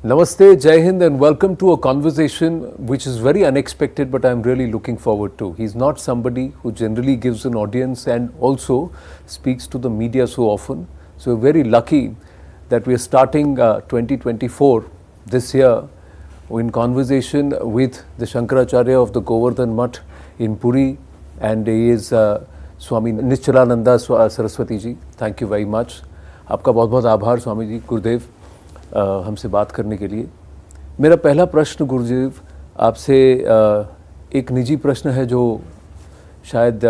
Namaste, Jai Hind, and welcome to a conversation which is very unexpected, but I'm really looking forward to. He's not somebody who generally gives an audience and also speaks to the media so often. So we're very lucky that we're starting 2024 this year in conversation with the Shankaracharya of the Govardhan Mutt in Puri, and he is Swami Nishchalananda Saraswati ji. Thank you very much. आपका बहुत बहुत आभार स्वामी जी, गुरुदेव, हमसे बात करने के लिए। मेरा पहला प्रश्न गुरुदेव आपसे एक निजी प्रश्न है जो शायद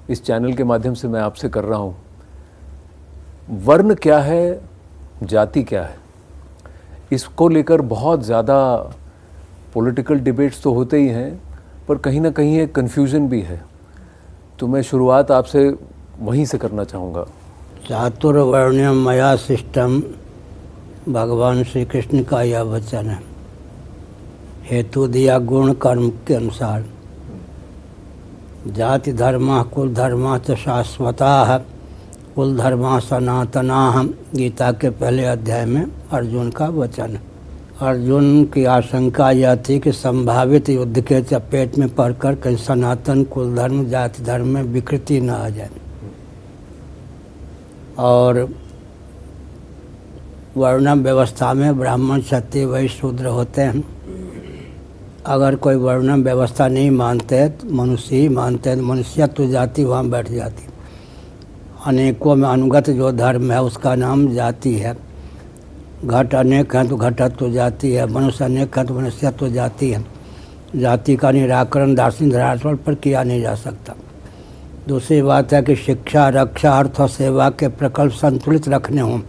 इस चैनल के माध्यम से मैं आपसे कर रहा हूँ। वर्ण क्या है, जाति क्या है, इसको लेकर बहुत ज़्यादा पॉलिटिकल डिबेट्स तो होते ही हैं, पर कहीं ना कहीं एक कन्फ्यूज़न भी है। तो मैं शुरुआत आपसे वहीं से करना चाहूँगा। चातुर्वर्ण्यम मया सिस्टम, भगवान श्री कृष्ण का यह वचन है। हेतु दिया गुण कर्म के अनुसार। जाति धर्म कुल धर्म च शाश्वता, कुल धर्म सनातना, गीता के पहले अध्याय में अर्जुन का वचन। अर्जुन की आशंका यह थी कि संभावित युद्ध के चपेट में पड़कर कहीं सनातन कुल धर्म जाति धर्म में विकृति न आ जाए। और वर्ण व्यवस्था में ब्राह्मण क्षत्रिय वैश्य शूद्र होते हैं। अगर कोई वर्ण व्यवस्था नहीं मानते, मनुष्य ही मानते हैं, मनुष्यत्व जाति वहाँ बैठ जाती। अनेकों में अनुगत जो धर्म है उसका नाम जाति है। घट अनेक हैं तो घटत्व जाति है, मनुष्य अनेक हैं तो मनुष्यत्व जाति है। जाति का निराकरण दार्शनिक धरातल पर किया नहीं जा सकता। दूसरी बात है कि शिक्षा, रक्षा, अर्थ और सेवा के प्रकल्प संतुलित रखने हों,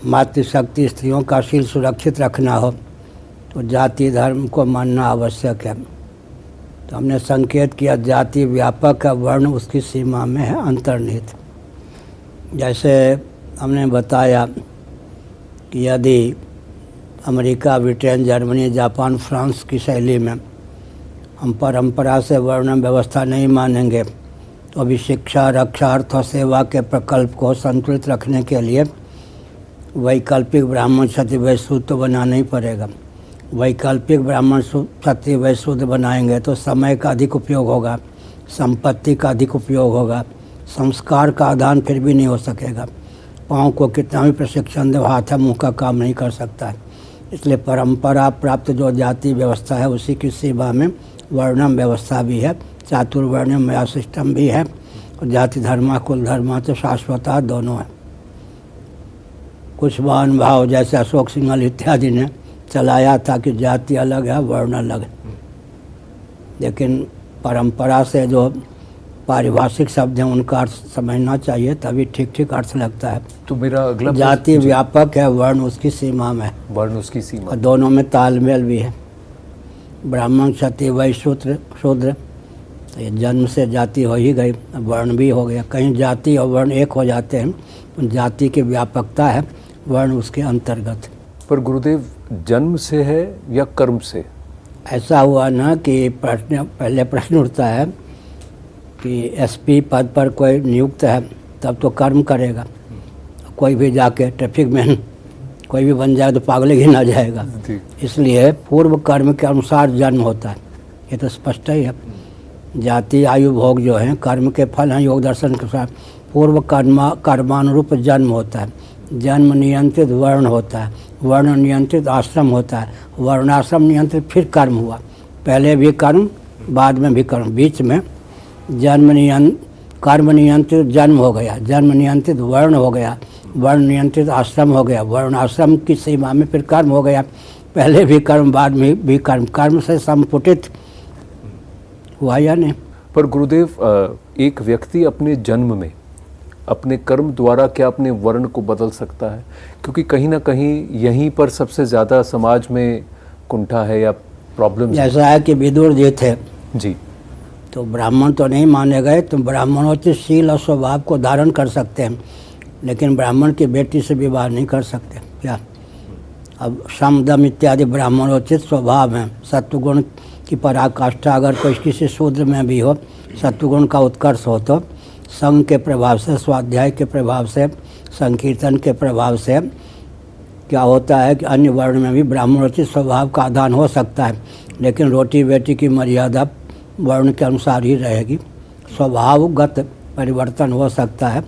मातृशक्ति स्त्रियों का शील सुरक्षित रखना हो, तो जाति धर्म को मानना आवश्यक है। तो हमने संकेत किया जाति व्यापक है, वर्ण उसकी सीमा में है अंतर्निहित। जैसे हमने बताया कि यदि America, Britain, Germany, Japan, France की शैली में हम परंपरा से वर्ण व्यवस्था नहीं मानेंगे, तो अभी शिक्षा, रक्षा, अर्थ और सेवा के प्रकल्प को संतुलित रखने के लिए वैकल्पिक ब्राह्मण क्षत्रिय वैश्य शूद्र तो बनाना ही पड़ेगा। वैकल्पिक ब्राह्मण क्षत्रिय वैश्य शूद्र बनाएंगे तो समय का अधिक उपयोग होगा, संपत्ति का अधिक उपयोग होगा, संस्कार का आदान फिर भी नहीं हो सकेगा। पाँव को कितना भी प्रशिक्षण दे, हाथ मुँह का काम नहीं कर सकता है। इसलिए परंपरा प्राप्त जो जाति व्यवस्था है उसी की सीमा में वर्णम व्यवस्था भी है, चातुर्वर्ण्यम मया सिस्टम भी है, और जाति धर्म कुल धर्म तो शाश्वता दोनों है। कुछ महानुभाव जैसे अशोक सिंघल इत्यादि ने चलाया था कि जाति अलग है वर्ण अलग है, लेकिन परंपरा से जो पारिभाषिक शब्द हैं उनका अर्थ समझना चाहिए, तभी ठीक ठीक अर्थ लगता है। तो मेरा अगला जाति व्यापक है, वर्ण उसकी सीमा में, वर्ण उसकी सीमा, और दोनों में तालमेल भी है। ब्राह्मण क्षत्रिय वैश्य शूद्र, तो ये जन्म से जाति हो ही गई, वर्ण भी हो गया। कहीं जाति और वर्ण एक हो जाते हैं, जाति की व्यापकता है, वर्ण उसके अंतर्गत। पर गुरुदेव जन्म से है या कर्म से? ऐसा हुआ ना कि पहले प्रश्न उठता है कि एसपी पद पर कोई नियुक्त है तब तो कर्म करेगा। कोई भी जाके ट्रैफिक मैन कोई भी बन जाए तो पागल ही ना जाएगा। इसलिए पूर्व कर्म के अनुसार जन्म होता है, ये तो स्पष्ट ही है। जाति आयु भोग जो है कर्म के फल हैं, योग दर्शन के साथ पूर्व कर्मानुरूप जन्म होता है। जन्म नियंत्रित वर्ण होता है, वर्ण नियंत्रित आश्रम होता है, वर्णाश्रम नियंत्रित फिर कर्म हुआ। पहले भी कर्म, बाद में भी कर्म, बीच में कर्म नियंत्रित जन्म हो गया, जन्म नियंत्रित वर्ण हो गया, वर्ण नियंत्रित आश्रम हो गया, वर्ण आश्रम की सीमा में फिर कर्म हो गया। पहले भी कर्म, बाद में भी कर्म, कर्म से संपुटित हुआ या नहीं? पर गुरुदेव एक व्यक्ति अपने जन्म में अपने कर्म द्वारा क्या अपने वर्ण को बदल सकता है? क्योंकि कहीं ना कहीं यहीं पर सबसे ज़्यादा समाज में कुंठा है या प्रॉब्लम। ऐसा है कि विदुर जी थे जी, तो ब्राह्मण तो नहीं माने गए, तो ब्राह्मणोचित शील और स्वभाव को धारण कर सकते हैं, लेकिन ब्राह्मण की बेटी से विवाह नहीं कर सकते। क्या अब शम दम इत्यादि ब्राह्मणोचित स्वभाव हैं। सत्वगुण की पराकाष्ठा अगर कोई किसी शूद्र में भी हो, सत्वगुण का उत्कर्ष हो, तो संघ के प्रभाव से, स्वाध्याय के प्रभाव से, संकीर्तन के प्रभाव से क्या होता है कि अन्य वर्ण में भी ब्राह्मणोचित स्वभाव का आदान हो सकता है, लेकिन रोटी बेटी की मर्यादा वर्ण के अनुसार ही रहेगी। स्वभावगत परिवर्तन हो सकता है,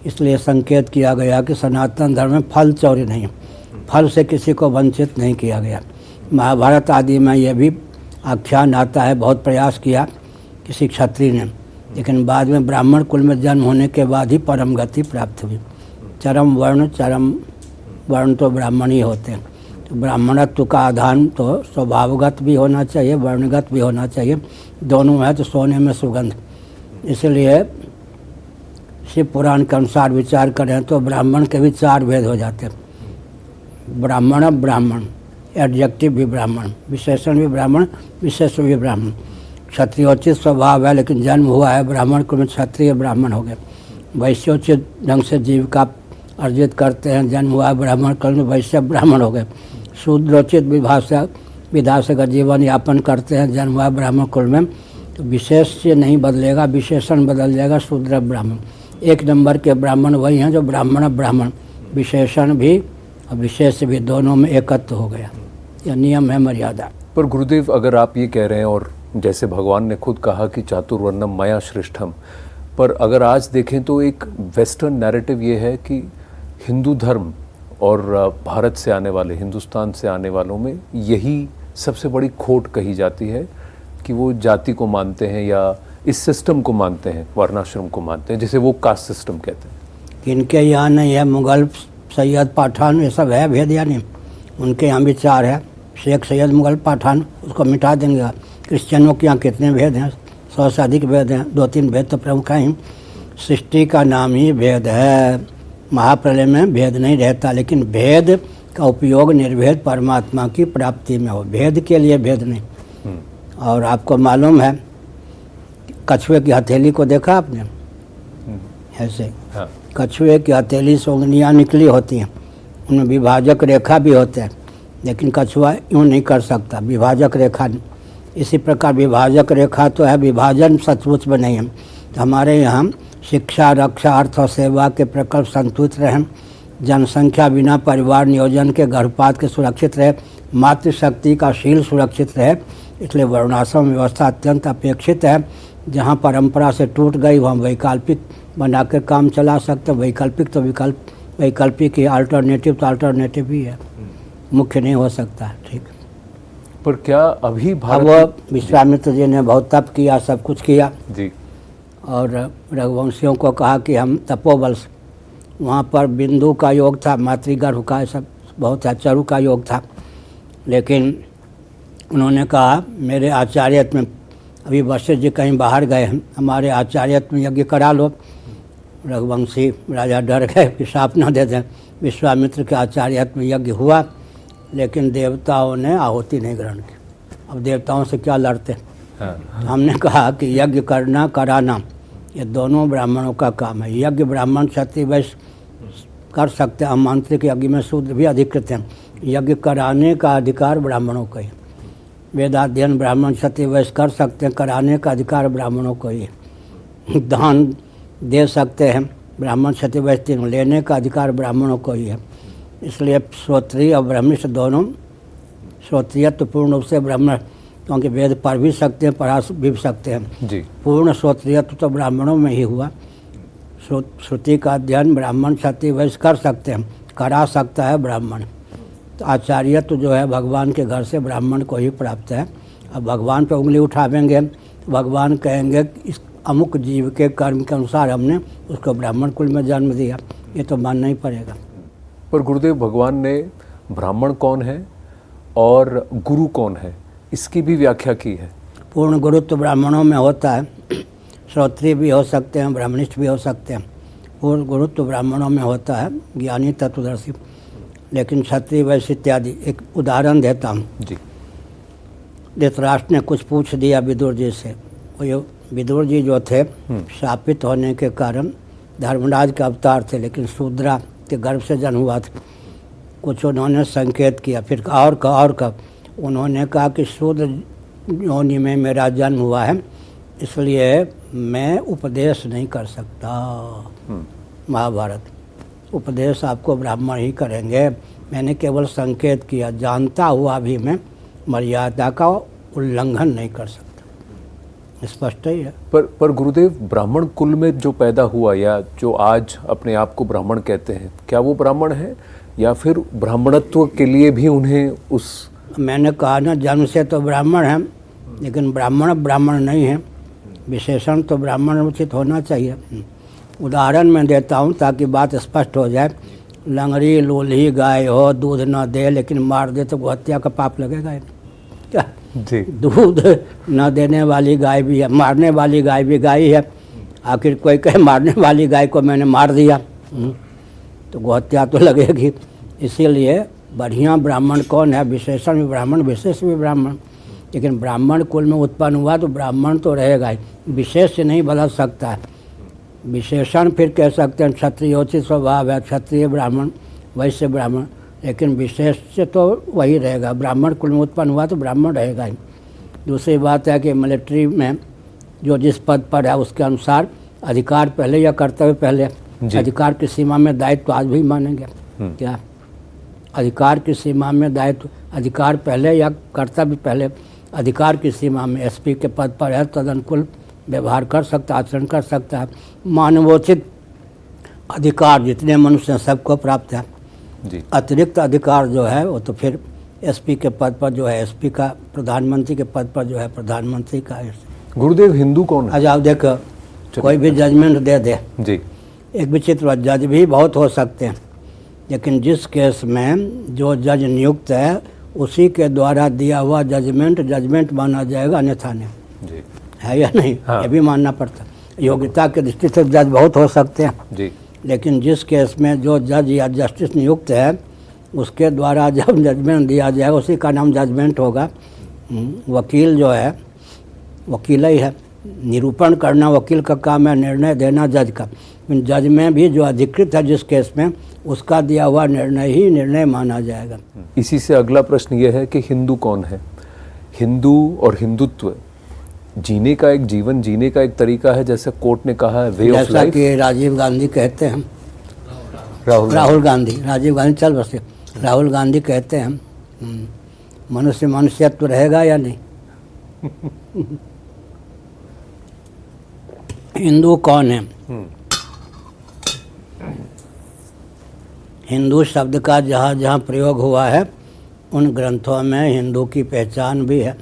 इसलिए संकेत किया गया कि सनातन धर्म में फल चौरी नहीं, फल से किसी को वंचित नहीं किया गया। महाभारत आदि में यह भी आख्यान आता है, बहुत प्रयास किया किसी क्षत्रिय ने, लेकिन बाद में ब्राह्मण कुल में जन्म होने के बाद ही परम गति प्राप्त हुई। चरम वर्ण तो ब्राह्मण ही होते हैं। तो ब्राह्मणत्व का आधान तो स्वभावगत भी होना चाहिए, वर्णगत भी होना चाहिए, दोनों है तो सोने में सुगंध। इसलिए शिव पुराण के अनुसार विचार करें तो ब्राह्मण के भी 4 भेद हो जाते हैं। ब्राह्मण, एडजेक्टिव भी ब्राह्मण, विशेषण भी ब्राह्मण, विशेष भी ब्राह्मण। क्षत्रियोचित स्वभाव है, लेकिन जन्म हुआ है ब्राह्मण कुल में, क्षत्रिय ब्राह्मण हो गए। वैश्योचित ढंग से जीविका अर्जित करते हैं, जन्म हुआ है ब्राह्मण कुल में, वैश्य ब्राह्मण हो गए। शूद्रोचित विधा से जीवन यापन करते हैं, जन्म हुआ है ब्राह्मण कुल में, तो विशेष से नहीं बदलेगा, विशेषण बदल जाएगा, शूद्र ब्राह्मण। 1 नंबर के ब्राह्मण वही हैं जो ब्राह्मण, विशेषण भी और विशेष भी दोनों में एकत्व हो गया। यह नियम है, मर्यादा। पर गुरुदेव, अगर आप ये कह रहे हैं, और जैसे भगवान ने खुद कहा कि चातुर्वर्णम मया श्रेष्ठम, पर अगर आज देखें तो एक वेस्टर्न नैरेटिव ये है कि हिंदू धर्म और भारत से आने वाले, हिंदुस्तान से आने वालों में यही सबसे बड़ी खोट कही जाती है कि वो जाति को मानते हैं या इस सिस्टम को मानते हैं, वर्णाश्रम को मानते हैं, जिसे वो कास्ट सिस्टम कहते हैं। इनके यहाँ नहीं है, मुगल, सैयद, पठान, ये सब है भेद या नहीं? उनके यहाँ भी 4 है, शेख, सैयद, मुगल, पठान, उसको मिटा देंगे। क्रिश्चियनों के यहाँ कितने भेद हैं? 100 से अधिक भेद हैं। 2-3 भेद तो प्रमुख हैं। सृष्टि का नाम ही भेद है। महाप्रलय में भेद नहीं रहता, लेकिन भेद का उपयोग निर्भेद परमात्मा की प्राप्ति में हो, भेद के लिए भेद नहीं। और आपको मालूम है, कछुए की हथेली को देखा आपने? ऐसे हाँ। कछुए की हथेली से उंगलियाँ निकली होती हैं, उनमें विभाजक रेखा भी होते हैं, लेकिन कछुआ यूँ नहीं कर सकता, विभाजक रेखा नहीं। इसी प्रकार विभाजक रेखा तो है, विभाजन सचमुच में नहीं है। तो हमारे यहाँ शिक्षा, रक्षा, अर्थ और सेवा के प्रकल्प संतुलित रहें, जनसंख्या बिना परिवार नियोजन के गर्भपात के सुरक्षित रहे, मातृशक्ति का शील सुरक्षित रहे। इसलिए वर्णाश्रम व्यवस्था अत्यंत अपेक्षित है। जहाँ परंपरा से टूट गई वहाँ वैकल्पिक बनाकर काम चला सकते। वैकल्पिक तो वैकल्पिक ही, अल्टरनेटिव तो अल्टरनेटिव ही है, मुख्य नहीं हो सकता है। ठीक, पर क्या अभी अब विश्वामित्र जी ने बहुत तप किया, सब कुछ किया जी, और रघुवंशियों को कहा कि हम तपोबल से, वहाँ पर बिंदु का योग था, मातृगर्भ का सब बहुत था, चरु का योग था, लेकिन उन्होंने कहा मेरे आचार्यत में, अभी वशिष्ठ जी कहीं बाहर गए हैं, हमारे आचार्यत में यज्ञ करा लो। रघुवंशी राजा डर गए कि शाप न दे दें। विश्वामित्र के आचार्यत में यज्ञ हुआ, लेकिन देवताओं ने आहुति नहीं ग्रहण की। अब देवताओं से क्या लड़ते? हाँ। तो हमने कहा कि यज्ञ करना, कराना, ये दोनों ब्राह्मणों का काम है। यज्ञ ब्राह्मण क्षत्रिय वैश्य कर सकते हैं, आमंत्रित यज्ञ में शूद्र भी अधिकृत हैं। यज्ञ कराने का अधिकार ब्राह्मणों का ही। वेदाध्ययन ब्राह्मण क्षत्रिय वैश्य कर सकते हैं, कराने का अधिकार ब्राह्मणों को ही है। दान दे सकते हैं ब्राह्मण क्षत्रिय वैश्य तीनों, लेने का अधिकार ब्राह्मणों को ही है। इसलिए श्रोत्रिय और ब्रह्मिष्ठ दोनों, श्रोत्रिय तो पूर्ण रूप से ब्राह्मण, क्योंकि वेद पढ़ भी सकते हैं, पढ़ा भी सकते हैं जी। पूर्ण श्रोत्रियत्व तो ब्राह्मणों में ही हुआ। श्रुति का अध्ययन ब्राह्मण क्षत्रिय वैश्य कर सकते हैं, करा सकता है ब्राह्मण। तो आचार्यत्व जो है भगवान के घर से ब्राह्मण को ही प्राप्त है। अब भगवान पे उंगली उठावेंगे तो भगवान कहेंगे इस अमुक जीव के कर्म के अनुसार हमने उसको ब्राह्मण कुल में जन्म दिया, ये तो मानना ही पड़ेगा। पर गुरुदेव, भगवान ने ब्राह्मण कौन है और गुरु कौन है, इसकी भी व्याख्या की है। पूर्ण गुरु तो ब्राह्मणों में होता है, श्रोत्रिय भी हो सकते हैं, ब्राह्मणिष्ठ भी हो सकते हैं। पूर्ण गुरु तो ब्राह्मणों में होता है, ज्ञानी, तत्वदर्शी। लेकिन क्षत्रिय वैश्य इत्यादि, एक उदाहरण देता हूँ जी। धृतराष्ट्र ने कुछ पूछ दिया विदुर जी से। वो विदुर जी जो थे, शापित होने के कारण धर्मराज के अवतार थे, लेकिन शूद्रा के गर्भ से जन्म हुआ था। कुछ उन्होंने संकेत किया, फिर और कहा उन्होंने कहा कि शूद्र योनि में मेरा जन्म हुआ है, इसलिए मैं उपदेश नहीं कर सकता। महाभारत, उपदेश आपको ब्राह्मण ही करेंगे। मैंने केवल संकेत किया, जानता हुआ भी मैं मर्यादा का उल्लंघन नहीं कर सकता। स्पष्ट ही है। पर गुरुदेव, ब्राह्मण कुल में जो पैदा हुआ या जो आज अपने आप को ब्राह्मण कहते हैं, क्या वो ब्राह्मण है या फिर ब्राह्मणत्व के लिए भी उन्हें उस... मैंने कहा ना, जन्म से तो ब्राह्मण है, लेकिन ब्राह्मण नहीं है। विशेषण तो ब्राह्मण उचित होना चाहिए। उदाहरण मैं देता हूँ ताकि बात स्पष्ट हो जाए। लंगड़ी लोली गाय हो, दूध न दे लेकिन मार दे तो हत्या का पाप लगेगा क्या? जी। दूध न देने वाली गाय भी है, मारने वाली गाय भी गाय है। आखिर कोई कहे मारने वाली गाय को मैंने मार दिया तो गोहत्या तो लगेगी। इसीलिए बढ़िया ब्राह्मण कौन है? विशेषण भी ब्राह्मण, विशेष भी ब्राह्मण। लेकिन ब्राह्मण कुल में उत्पन्न हुआ तो ब्राह्मण तो रहेगा ही, विशेष से नहीं बदल सकता है। विशेषण फिर कह सकते हैं क्षत्रियोचित स्वभाव है, क्षत्रिय ब्राह्मण, वैश्य ब्राह्मण, लेकिन विशेष से तो वही रहेगा। ब्राह्मण कुल में उत्पन्न हुआ तो ब्राह्मण रहेगा ही। दूसरी बात है कि मिलिट्री में जो जिस पद पर है उसके अनुसार अधिकार पहले या कर्तव्य पहले। अधिकार की सीमा में दायित्व तो आज भी मानेंगे क्या? अधिकार की सीमा में दायित्व, अधिकार पहले या कर्तव्य पहले? अधिकार की सीमा में एसपी के पद पर है, तदनुकूल व्यवहार कर सकता, आचरण कर सकता है। मानवोचित अधिकार जितने मनुष्य हैं सबको प्राप्त है जी। अतिरिक्त अधिकार जो है वो तो फिर एसपी के पद पर जो है एसपी का, प्रधानमंत्री के पद पर जो है प्रधानमंत्री का है। गुरुदेव, हिंदू कौन है? अच्छा आप देखो, कोई भी जजमेंट दे दे, जी, एक विचित्र जज भी बहुत हो सकते हैं, लेकिन जिस केस में जो जज नियुक्त है उसी के द्वारा दिया हुआ जजमेंट माना जाएगा, अन्यथा नहीं। जी, है या नहीं? हाँ। ये भी मानना पड़ता है। योग्यता के दृष्टि से जज बहुत हो सकते हैं जी, लेकिन जिस केस में जो जज या जस्टिस नियुक्त है उसके द्वारा जब जजमेंट दिया जाएगा उसी का नाम जजमेंट होगा। वकील जो है वकील ही है, निरूपण करना वकील का काम है, निर्णय देना जज का। जज में भी जो अधिकृत है जिस केस में उसका दिया हुआ निर्णय ही निर्णय माना जाएगा। इसी से अगला प्रश्न यह है कि हिंदू कौन है? हिंदू और हिंदुत्व जीने का एक जीवन जीने का एक तरीका है, जैसे कोर्ट ने कहा है, वे ऑफ जैसा लाइफ। कि राजीव गांधी कहते हैं, राहुल राजीव गांधी चल बसे, राहुल गांधी कहते हैं मनुष्य मनुष्यत्व रहेगा या नहीं? हिंदू कौन है? हिंदू शब्द का जहाँ जहाँ प्रयोग हुआ है उन ग्रंथों में हिंदू की पहचान भी है।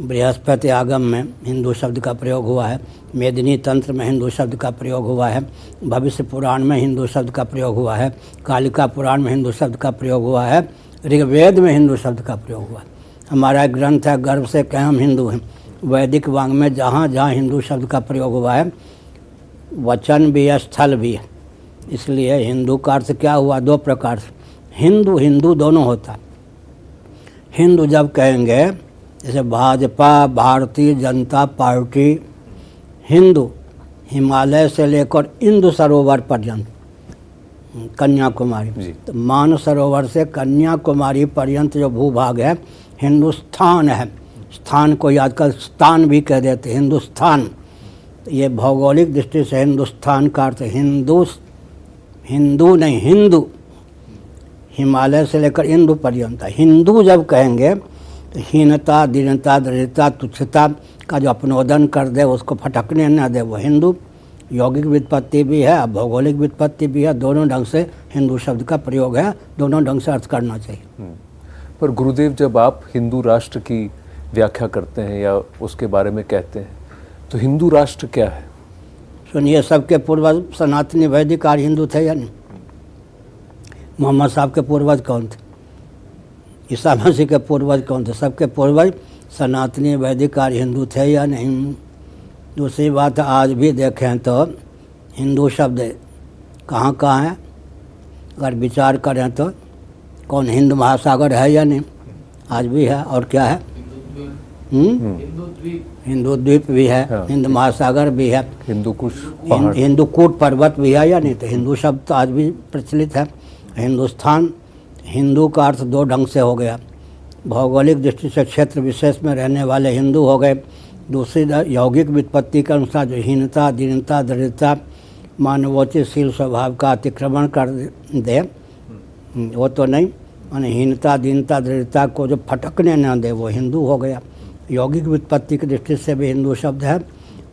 बृहस्पति आगम में हिंदू शब्द का प्रयोग हुआ है, मेदिनी तंत्र में हिंदू शब्द का प्रयोग हुआ है, भविष्य पुराण में हिंदू शब्द का प्रयोग हुआ है, कालिका पुराण में हिंदू शब्द का प्रयोग हुआ है, ऋग्वेद में हिंदू शब्द का प्रयोग हुआ है। हमारा एक ग्रंथ है गर्व से कहें हम हिंदू हैं। वैदिक वांग में जहाँ जहाँ हिंदू शब्द का प्रयोग हुआ है वचन भी है, स्थल भी है। इसलिए हिंदू का अर्थ क्या हुआ? दो प्रकार से हिंदू दोनों होता है। हिंदू जब कहेंगे जैसे भाजपा, भारतीय जनता पार्टी, हिंदू हिमालय से लेकर इंदु सरोवर पर्यंत, कन्याकुमारी, तो मानसरोवर से कन्याकुमारी पर्यंत जो भूभाग है हिंदुस्तान है। स्थान को आजकल स्थान भी कह देते, हिंदुस्तान। ये भौगोलिक दृष्टि से हिंदुस्तान का अर्थ हिंदू नहीं, हिंदू हिमालय से लेकर इंदु पर्यंत। हिंदू जब कहेंगे तो हीनता, दीनता, दरिद्रता, तुच्छता का जो अपनोदन कर दे, उसको फटकने न दे, वो हिंदू। यौगिक व्युत्पत्ति भी है, भौगोलिक व्युत्पत्ति भी है, दोनों ढंग से हिंदू शब्द का प्रयोग है, दोनों ढंग से अर्थ करना चाहिए। पर गुरुदेव, जब आप हिंदू राष्ट्र की व्याख्या करते हैं या उसके बारे में कहते हैं तो हिंदू राष्ट्र क्या है? सुनिए, सबके पूर्वज सनातनी वैदिक आर्य हिंदू थे या नहीं? मोहम्मद साहब के पूर्वज कौन थे? ईसा मसीह के पूर्वज कौन थे? सबके पूर्वज सनातनी वैदिक आर्य हिंदू थे या नहीं? दूसरी बात, आज भी देखें तो हिंदू शब्द कहाँ कहाँ है? अगर विचार करें तो कौन हिंद महासागर है या नहीं? आज भी है। और क्या है? हिंदू द्वीप भी है, हाँ। हिंद महासागर भी है, हिंदूकूट पर्वत भी है या नहीं? तो हिंदू शब्द तो आज भी प्रचलित है। हिंदुस्तान, हिंदू का अर्थ दो ढंग से हो गया। भौगोलिक दृष्टि से क्षेत्र विशेष में रहने वाले हिंदू हो गए। दूसरी यौगिक व्युत्पत्ति के अनुसार जो हीनता, दीनता, दरिद्रता, मानवोचित शील स्वभाव का अतिक्रमण कर दे, वो तो नहीं, माने हीनता दीनता दृढ़ता को जो फटकने ना दे वो हिंदू हो गया। यौगिक व्युत्पत्ति की दृष्टि से भी हिंदू शब्द है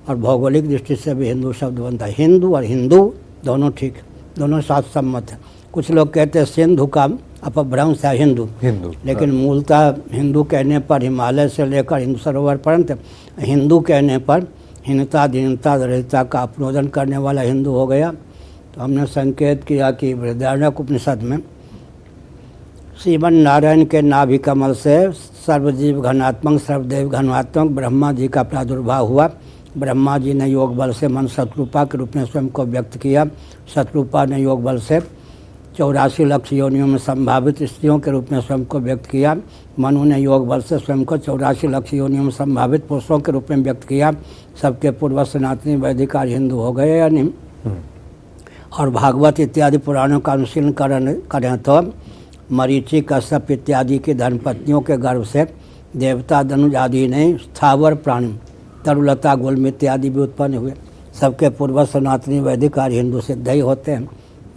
और भौगोलिक दृष्टि से भी हिंदू शब्द बनता है। हिंदू और हिंदू दोनों ठीक, दोनों साथ सम्मत है। कुछ लोग कहते हैं सिंधु का अपभ्रंश है हिंदू, लेकिन मूलतः हिंदू कहने पर हिमालय से लेकर हिंदू सरोवर पर्यंत, हिंदू कहने पर हीनता दीनता दृढ़ता का अपनोदन करने वाला हिंदू हो गया। तो हमने संकेत किया कि बृहदारण्यक उपनिषद में श्रीमन नारायण के नाभि कमल से सर्वजीव घनात्मक सर्वदेव घनात्मक ब्रह्मा जी का प्रादुर्भाव हुआ। ब्रह्मा जी ने योग बल से मन शत्रुपा के रूप में स्वयं को व्यक्त किया। शत्रुपा ने योग बल से 84 लाख योनियों में संभावित स्त्रियों के रूप में स्वयं को व्यक्त किया। मनु ने योग बल से स्वयं को 84 लाख योनियों में संभावित पुरुषों के रूप में व्यक्त किया। सबके पूर्व सनातनी वैदिक हिंदू हो गए या नहीं। और भागवत इत्यादि पुराणों का अनुशीलन करें तो मरीचि कश्यप इत्यादि की धर्मपत्नियों के गर्भ से देवता धनुज आदि नहीं, स्थावर प्राणी तरुलता गुल्म इत्यादि भी उत्पन्न हुए। सबके पूर्व सनातनी वैदिक आर्य हिंदू सिद्ध ही होते हैं।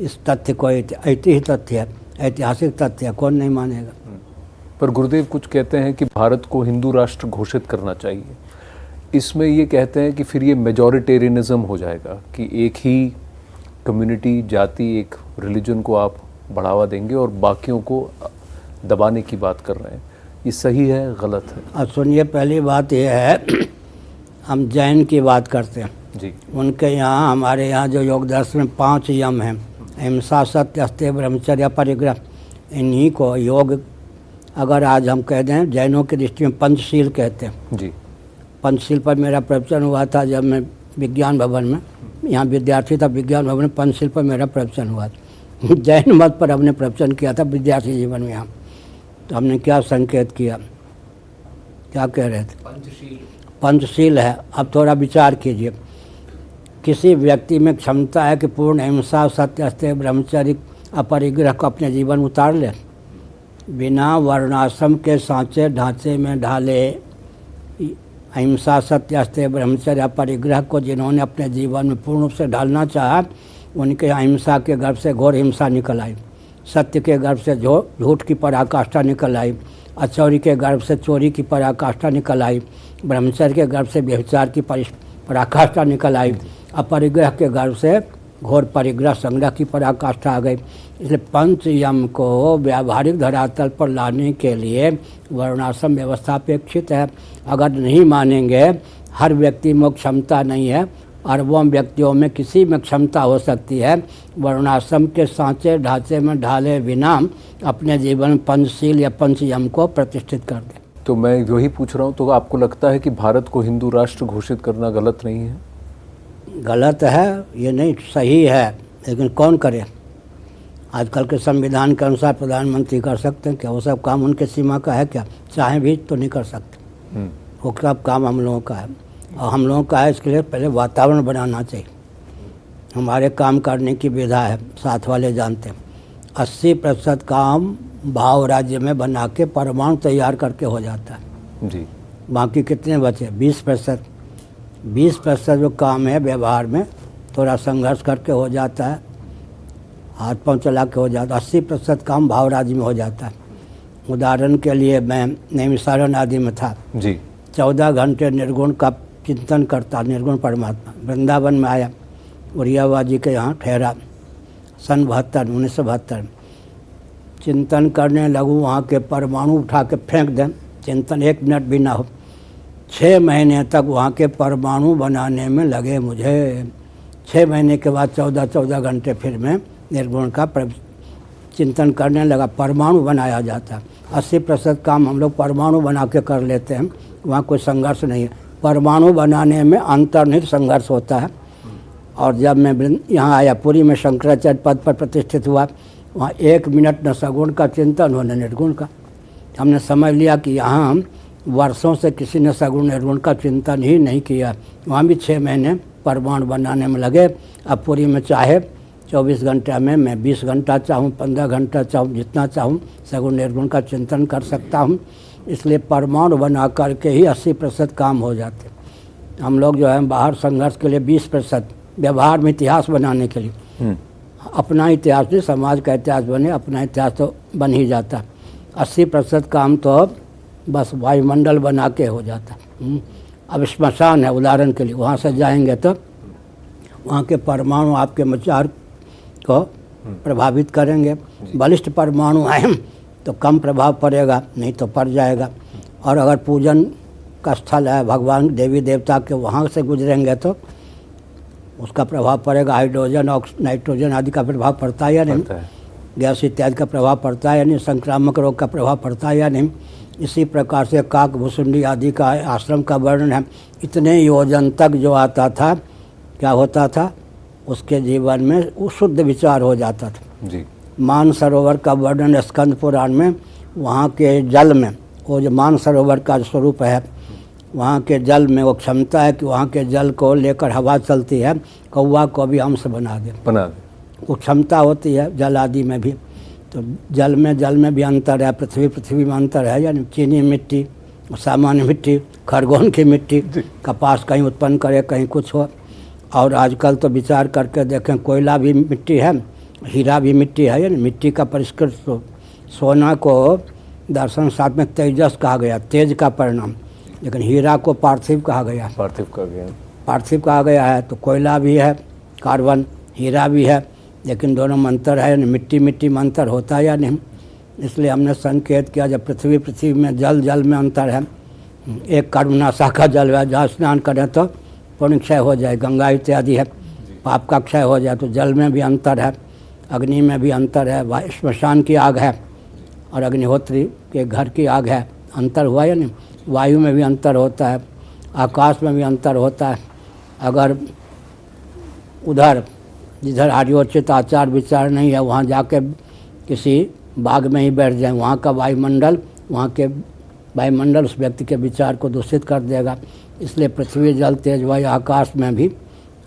इस तथ्य को ऐतिहासिक तथ्य है, ऐतिहासिक तथ्य है, कौन नहीं मानेगा। पर गुरुदेव कुछ कहते हैं कि भारत को हिंदू राष्ट्र घोषित करना चाहिए। इसमें ये कहते हैं कि फिर ये मेजॉरिटेरियनिज्म हो जाएगा कि एक ही कम्युनिटी जाति एक रिलीजन को आप बढ़ावा देंगे और बाकियों को दबाने की बात कर रहे हैं। ये सही है गलत है? अब सुनिए, पहली बात यह है हम जैन की बात करते हैं जी। उनके यहाँ, हमारे यहाँ जो योग दर्शन में 5 यम हैं, अहिंसा सत्य अस्तेय ब्रह्मचर्य परिग्रह, इन्हीं को योग अगर आज हम कह दें जैनों की दृष्टि में पंचशील कहते हैं जी। पंचशील पर मेरा प्रवचन हुआ था जब मैं विज्ञान भवन में, यहाँ विद्यार्थी था विज्ञान भवन में, पंचशील पर मेरा प्रवचन हुआ था। जैन मत पर हमने प्रवचन किया था विद्यार्थी जीवन में यहाँ। तो हमने क्या संकेत किया, क्या कह रहे थे? पंचशील है। अब थोड़ा विचार कीजिए, किसी व्यक्ति में क्षमता है कि पूर्ण अहिंसा सत्य अस्तेय ब्रह्मचर्य अपरिग्रह को अपने जीवन उतार ले, बिना वर्णाश्रम के सांचे ढांचे में ढाले अहिंसा सत्य अस्तेय ब्रह्मचर्य अपरिग्रह को जिन्होंने अपने जीवन में पूर्ण रूप से ढालना चाहा, उनके अहिंसा के गर्भ से घोर हिंसा निकल आई, सत्य के गर्भ से झूठ की पराकाष्ठा निकल आई, अचौरी के गर्भ से चोरी की पराकाष्ठा निकल आई, ब्रह्मचर्य के गर्भ से व्यभिचार की पराकाष्ठा निकल आई, अपरिग्रह के गर्भ से घोर परिग्रह संग्रह की पराकाष्ठा आ गई। इसलिए पंच यम को व्यावहारिक धरातल पर लाने के लिए वर्णाश्रम व्यवस्था अपेक्षित है। अगर नहीं मानेंगे, हर व्यक्ति में क्षमता नहीं है, अरबों व्यक्तियों में किसी में क्षमता हो सकती है वर्णाश्रम के सांचे ढांचे में ढाले बिना अपने जीवन में पंचशील या पंचयम को प्रतिष्ठित कर दे। तो मैं वही पूछ रहा हूँ, तो आपको लगता है कि भारत को हिंदू राष्ट्र घोषित करना गलत नहीं है? गलत है ये नहीं, सही है, लेकिन कौन करे? आजकल के संविधान के अनुसार प्रधानमंत्री कर सकते हैं क्या? वो सब काम उनके सीमा का है क्या? चाहे भी तो नहीं कर सकते। वो सब काम हम लोगों का है, और हम लोगों का है इसके लिए पहले वातावरण बनाना चाहिए। हमारे काम करने की विधा है, साथ वाले जानते हैं। 80% काम भाव राज्य में बना के परमाणु तैयार करके हो जाता है जी। बाकी कितने बचे? 20%। 20% जो काम है व्यवहार में थोड़ा संघर्ष करके हो जाता है, हाथ पांव चला के हो जाता है। 80% काम भाव राज्य में हो जाता है। उदाहरण के लिए मैं नैमिषारण्य आदि में था जी। 14 घंटे निर्गुण का चिंतन करता, निर्गुण परमात्मा। वृंदावन में आया, उड़ियावा जी के यहाँ ठहरा, सन 1972 चिंतन करने लगूँ, वहाँ के परमाणु उठा के फेंक दें, चिंतन 1 मिनट भी ना हो। 6 महीने तक वहाँ के परमाणु बनाने में लगे मुझे। 6 महीने के बाद 14 घंटे फिर मैं निर्गुण का चिंतन करने लगा। परमाणु बनाया जाता है। 80% काम हम लोग परमाणु बना के कर लेते हैं, वहाँ कोई संघर्ष नहीं है। परमाणु बनाने में अंतर्निहित संघर्ष होता है। और जब मैं यहाँ आया, पुरी में शंकराचार्य पद पर प्रतिष्ठित हुआ, वहाँ 1 मिनट न सगुण का चिंतन हो न निर्गुण का। हमने समझ लिया कि यहाँ वर्षों से किसी ने सगुण निर्गुण का चिंतन ही नहीं किया। वहाँ भी 6 महीने परमाणु बनाने में लगे। अब पुरी में चाहे 24 घंटे में मैं 20 घंटा चाहूँ, 15 घंटा चाहूँ, जितना चाहूँ सगुण निर्गुण का चिंतन कर सकता हूँ। इसलिए परमाणु बना करके ही 80% काम हो जाते। हम लोग जो है बाहर संघर्ष के लिए 20%, व्यवहार में इतिहास बनाने के लिए अपना इतिहास नहीं, समाज का इतिहास बने, अपना इतिहास तो बन ही जाता। 80% काम तो बस वायुमंडल बना के हो जाता। अब श्मशान है उदाहरण के लिए, वहाँ से जाएंगे तो वहाँ के परमाणु आपके विचार को प्रभावित करेंगे। बलिष्ठ परमाणु आए तो कम प्रभाव पड़ेगा, नहीं तो पड़ जाएगा। और अगर पूजन का स्थल है भगवान देवी देवता के, वहाँ से गुजरेंगे तो उसका प्रभाव पड़ेगा। हाइड्रोजन नाइट्रोजन आदि का प्रभाव पड़ता है या नहीं, गैस इत्यादि का प्रभाव पड़ता है या नहीं, संक्रामक रोग का प्रभाव पड़ता है या नहीं। इसी प्रकार से काक भुसुंडी आदि का आश्रम का वर्णन है। इतने योजन तक जो आता था, क्या होता था, उसके जीवन में वो शुद्ध विचार हो जाता था जी। मानसरोवर का वर्णन स्कंद पुराण में, वहाँ के जल में, वो जो मानसरोवर का स्वरूप है, वहाँ के जल में वो क्षमता है कि वहाँ के जल को लेकर हवा चलती है, कौवा को भी अंश बना दे, वो क्षमता होती है जल आदि में भी। तो जल में भी अंतर है, पृथ्वी में अंतर है, यानी चीनी मिट्टी, सामान्य मिट्टी, खरगोन की मिट्टी, कपास कहीं उत्पन्न करे कहीं कुछ हो। और आजकल तो विचार करके देखें, कोयला भी मिट्टी है, हीरा भी मिट्टी है, यानी मिट्टी का परिष्कृत सोना को दर्शन शास्त्र में तेजस कहा गया, तेज का परिणाम, लेकिन हीरा को पार्थिव कहा गया, पार्थिव कहा गया है। तो कोयला भी है कार्बन, हीरा भी है, लेकिन दोनों में अंतर है, मिट्टी में अंतर होता है या नहीं। इसलिए हमने संकेत किया जब पृथ्वी में जल में अंतर है। एक कर्मनाशा का जल है, जहाँ स्नान करें तो पुण्य क्षय हो जाए, गंगा इत्यादि है, पाप का क्षय हो जाए। तो जल में भी अंतर है, अग्नि में भी अंतर है, श्मशान की आग है और अग्निहोत्री के घर की आग है, अंतर हुआ या नहीं। वायु में भी अंतर होता है, आकाश में भी अंतर होता है। अगर उधर जिधर आर्योचित आचार विचार नहीं है, वहाँ जाके किसी बाग में ही बैठ जाए, वहाँ का वायुमंडल, वहाँ के वायुमंडल उस व्यक्ति के विचार को दूषित कर देगा। इसलिए पृथ्वी जल तेज वायु आकाश में भी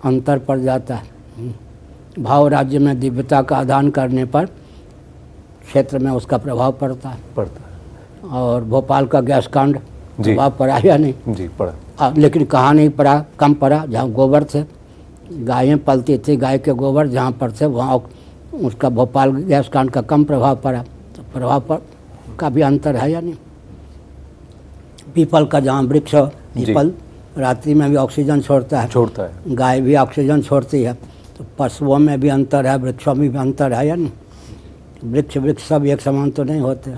अंतर पड़ जाता है। भाव राज्य में दिव्यता का आदान करने पर क्षेत्र में उसका प्रभाव पड़ता है। और भोपाल का गैस कांड प्रभाव पड़ा या नहीं? जी पड़ा। लेकिन कहाँ नहीं पड़ा, कम पड़ा। जहाँ गोबर थे, गायें पलती थी, गाय के गोबर जहाँ पर थे वहाँ उसका भोपाल गैस कांड का कम प्रभाव पड़ा। तो प्रभाव पर का भी अंतर है या नहीं। पीपल का जहाँ वृक्ष, पीपल रात्रि में भी ऑक्सीजन छोड़ता है, गाय भी ऑक्सीजन छोड़ती है। तो पशुओं में भी अंतर है, वृक्षों में भी अंतर है या नहीं। वृक्ष सब एक समान तो नहीं होते।